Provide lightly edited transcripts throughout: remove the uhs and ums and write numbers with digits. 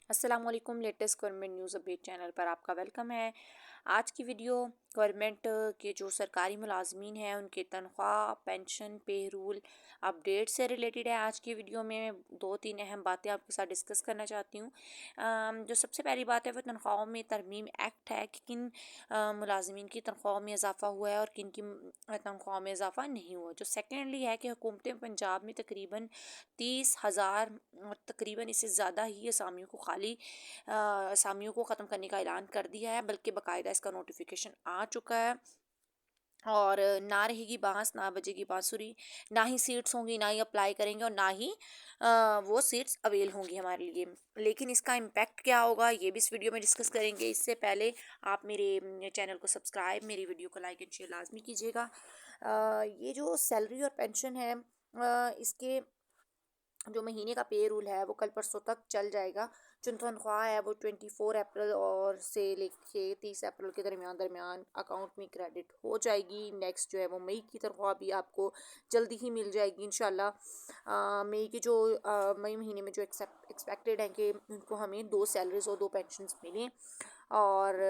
अस्सलाम वालेकुम। Latest government news update channel पर आपका वेलकम है। आज की वीडियो गवर्नमेंट के जो सरकारी मुलाजमीन हैं उनके तनख्वाह, पेंशन, पे रूल अपडेट से रिलेटेड है। आज की वीडियो में दो तीन अहम बातें आपके साथ डिस्कस करना चाहती हूँ। जो सबसे पहली बात है वो तनख्वाहों में तरमीम एक्ट है कि किन मुलाजमीन की तनख्वाहों में इजाफा हुआ है और किन की तनख्वाहों में इजाफा नहीं हुआ। जो सेकेंडली है कि हुकूमत पंजाब में तकरीबन 30,000 और तकरीबन इससे ज़्यादा ही असामियों को असामियों को ख़त्म करने का ऐलान कर दिया है, बल्कि बाकायदा इसका नोटिफिकेशन आ चुका है। और ना रहेगी बांस, ना बजेगी बांसुरी, ना ही सीट्स होंगी, ना ही अप्लाई करेंगे और ना ही वो सीट्स अवेल होंगी हमारे लिए। लेकिन इसका इम्पैक्ट क्या होगा ये भी इस वीडियो में डिस्कस करेंगे। इससे पहले आप मेरे चैनल को सब्सक्राइब, मेरी वीडियो को लाइक एंड शेयर लाजमी कीजिएगा। ये जो सैलरी और पेंशन है, इसके जो महीने का पे रूल है वो कल परसों तक चल जाएगा। जो तनख्वाह है वो 24 अप्रैल और से लेके 30 अप्रैल के दरमियान अकाउंट में क्रेडिट हो जाएगी। नेक्स्ट जो है वो मई की तनख्वाह भी आपको जल्दी ही मिल जाएगी इंशाल्लाह। मई की जो मई महीने में जो एक्सपेक्टेड है कि उनको हमें 2 सैलरीज और 2 पेंशन्स मिलें। और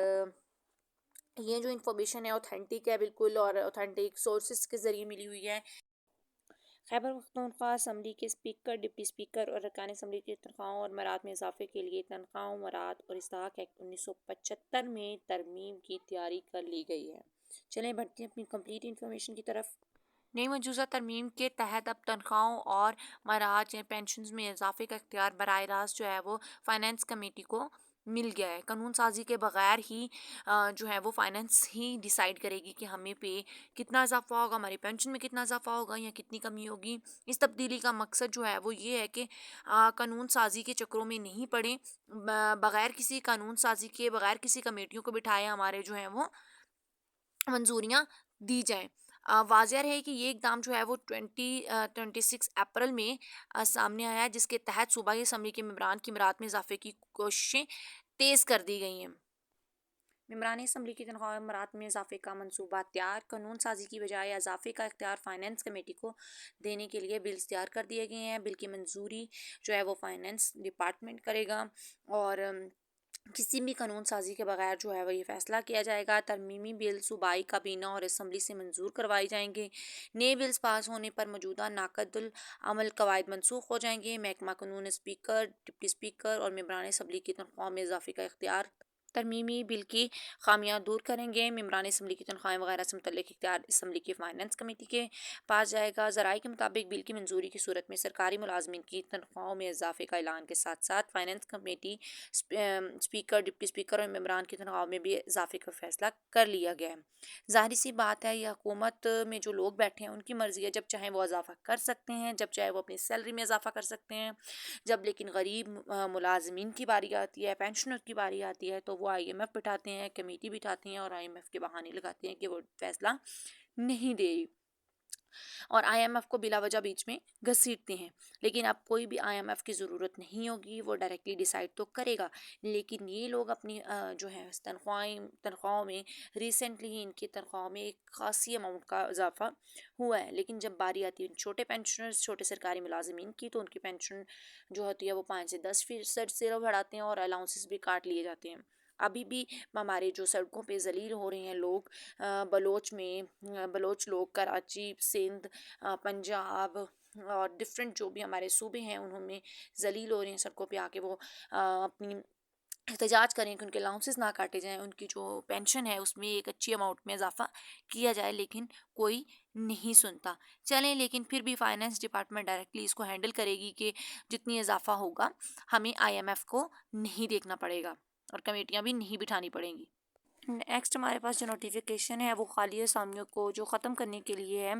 ये जो इन्फॉर्मेशन है ऑथेंटिक है बिल्कुल, और ऑथेंटिक सोर्सेज के ज़रिए मिली हुई है। खैबर पख्तूनख्वा असम्बली के स्पीकर, डिप्टी स्पीकर और अरकान असम्बली की तनख्वाहों और मराद में इजाफे के लिए तनख्वाहों, मराद और इस्ताहक एक्ट 1975 में तरमीम की तैयारी कर ली गई है। चलें बढ़ते हैं अपनी कंप्लीट इन्फॉर्मेशन की तरफ। नई मौजूदा तरमीम के तहत अब तनख्वाहों और मराज या पेंशन में इजाफे का इख्तियार बराह रास्त जो है वो फाइनेंस कमेटी को मिल गया है। कानून साजी के बगैर ही जो है वो फाइनेंस ही डिसाइड करेगी कि हमें पे कितना इजाफा होगा, हमारी पेंशन में कितना इजाफा होगा या कितनी कमी होगी। इस तब्दीली का मकसद जो है वो ये है कि कानून साजी के चक्रों में नहीं पड़े, बगैर किसी कानून साजी के, बगैर किसी कमेटियों को बिठाए हमारे जो है वो मंजूरियाँ दी जाएँ। वाज़ेह रहे कि ये इक़दाम जो है वो 26 अप्रैल में सामने आया है, जिसके तहत सूबाई असम्बली के मेंबरान की मराद में इजाफ़े की कोशिशें तेज़ कर दी गई हैं। मेंबरान असम्बली की तनख्वाह मराद में इजाफे का मनसूबा तैयार, कानून साजी की बजाय इजाफे का इख्तियार फाइनेंस कमेटी को देने के लिए बिल्स तैयार कर दिए गए हैं। बिल की मंजूरी जो है वो फाइनेंस डिपार्टमेंट करेगा और किसी भी कानून साजी के बगैर जो है वो ये फैसला किया जाएगा। तरमीमी बिल सूबाई काबीना और असम्बली से मंजूर करवाए जाएंगे। नए बिल्स पास होने पर मौजूदा नाकदुल अमल कवायद मनसूख हो जाएंगे। महकमा कानून स्पीकर, डिप्टी स्पीकर और मेंबरान असम्बली की तनख्वाह में इजाफे का इख्तियार तरमीमी बिल की खामियां दूर करेंगे। मेंबरान असम्बली की तनख्वाहें वगैरह से मुतल्लिक इख्तियार असम्बली की फाइनेंस कमेटी के पास जाएगा। ज़राए के मुताबिक बिल की मंजूरी की सूरत में सरकारी मुलाजमीन की तनख्वाहों में इजाफे का ऐलान के साथ साथ finance committee, speaker, deputy speaker और मेंबरान की तनख्वाह में भी इजाफे का फैसला कर लिया गया है। ज़ाहिर सी बात है, यह हुकूमत में जो लोग बैठे हैं उनकी मर्जी है, जब चाहे वो इजाफा कर सकते हैं, जब चाहे वो अपनी सैलरी में इजाफा कर सकते हैं। जब लेकिन गरीब मुलाजमीन की बारी आती है, पेंशनर की बारी आती है, तो वो IMF बिठाते हैं, कमेटी बिठाते हैं और IMF के बहाने लगाते हैं कि वो फैसला नहीं दे और IMF को बिला वजह बीच में घसीटते हैं। लेकिन अब कोई भी IMF की ज़रूरत नहीं होगी, वो डायरेक्टली डिसाइड तो करेगा। लेकिन ये लोग अपनी जो है तनख्वाहों में रिसेंटली ही इनकी तनख्वाहों में एक खासी अमाउंट का इजाफा हुआ है। लेकिन जब बारी आती है छोटे पेंशनर्स, छोटे सरकारी मुलाजमीन की, तो उनकी पेंशन जो होती है वो 5 से 10% से बढ़ाते हैं और अलाउंसेस भी काट लिए जाते हैं। अभी भी हमारे जो सड़कों पे जलील हो रहे हैं लोग, बलोच लोग कराची, सिंध, पंजाब और डिफरेंट जो भी हमारे सूबे हैं उनमें जलील हो रहे हैं सड़कों पे आके। वो अपनी एहतजाज करें कि उनके अलाउंसेस ना काटे जाएं, उनकी जो पेंशन है उसमें एक अच्छी अमाउंट में इजाफा किया जाए, लेकिन कोई नहीं सुनता। चलें, लेकिन फिर भी फाइनेंस डिपार्टमेंट डायरेक्टली इसको हैंडल करेगी कि जितनी इजाफा होगा हमें IMF को नहीं देखना पड़ेगा और कमेटियाँ भी नहीं बिठानी पड़ेंगी। नेक्स्ट हमारे पास जो नोटिफिकेशन है वो खाली असामियों को जो ख़त्म करने के लिए है,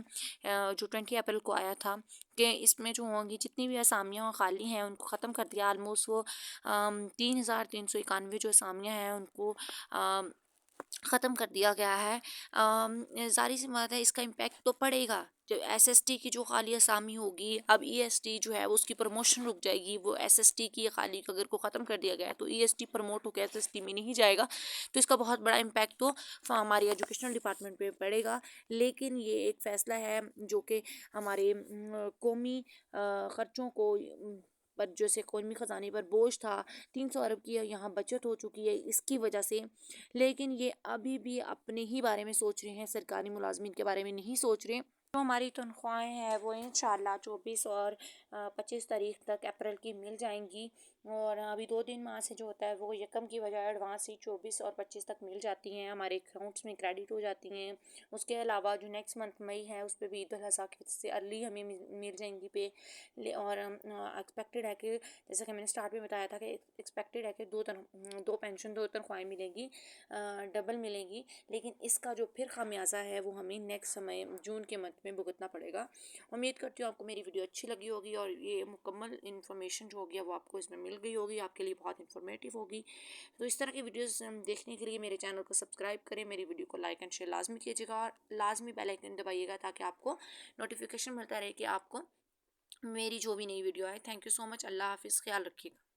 जो 20 अप्रैल को आया था कि इसमें जो होंगी जितनी भी असामियाँ खाली हैं उनको ख़त्म कर दिया। आलमोस्ट वो 3,391 जो असामियाँ हैं उनको ख़त्म कर दिया गया है। ज़ाहिर सी बात है इसका इम्पैक्ट तो पड़ेगा। जो SST की जो खाली असामी होगी, अब EST जो है वो उसकी प्रमोशन रुक जाएगी। वो SST की खाली अगर को ख़त्म कर दिया गया है तो EST प्रमोट होकर SST में नहीं जाएगा, तो इसका बहुत बड़ा इम्पैक्ट तो हमारी एजुकेशनल डिपार्टमेंट पे पड़ेगा। लेकिन ये एक फ़ैसला है जो कि हमारे कौमी ख़र्चों को पर जैसे कौमी ख़जाने पर बोझ था, 300 अरब की यहाँ बचत हो चुकी है इसकी वजह से। लेकिन ये अभी भी अपने ही बारे में सोच रहे हैं, सरकारी मुलाजमीन के बारे में नहीं सोच रहे। जो हमारी तनख्वाहें हैं वो इंशाल्लाह 24 और 25 तारीख तक अप्रैल की मिल जाएंगी। और अभी 2 दिन माह से जो होता है वो यकम की बजाय एडवांस ही 24 और 25 तक मिल जाती हैं, हमारे अकाउंट्स में क्रेडिट हो जाती हैं। उसके अलावा जो नेक्स्ट मंथ मई है उस पर भी ईद उल अज़हा की वजह से अर्ली हमें मिल जाएंगी पे। और एक्सपेक्टेड है कि जैसा कि मैंने स्टार्ट में बताया था कि एक्सपेक्टेड है कि दो पेंशन, दो तनख्वाहें मिलेंगी, डबल मिलेंगी। लेकिन इसका जो फिर खामियाजा है वो हमें नेक्स्ट समय जून के मंथ में भुगतना पड़ेगा। उम्मीद करती हूँ आपको मेरी वीडियो अच्छी लगी होगी और ये मुकम्मल इन्फॉर्मेशन जो होगी वो आपको इसमें मिल गई होगी, आपके लिए बहुत इन्फॉर्मेटिव होगी। तो इस तरह की वीडियोस देखने के लिए मेरे चैनल को सब्सक्राइब करें, मेरी वीडियो को लाइक एंड शेयर लाजमी कीजिएगा और लाजमी बेल आइकन दबाइएगा ताकि आपको नोटिफिकेशन मिलता रहे कि आपको मेरी जो भी नई वीडियो आए। Thank you so much. Allah हाफिज़, ख्याल रखिएगा।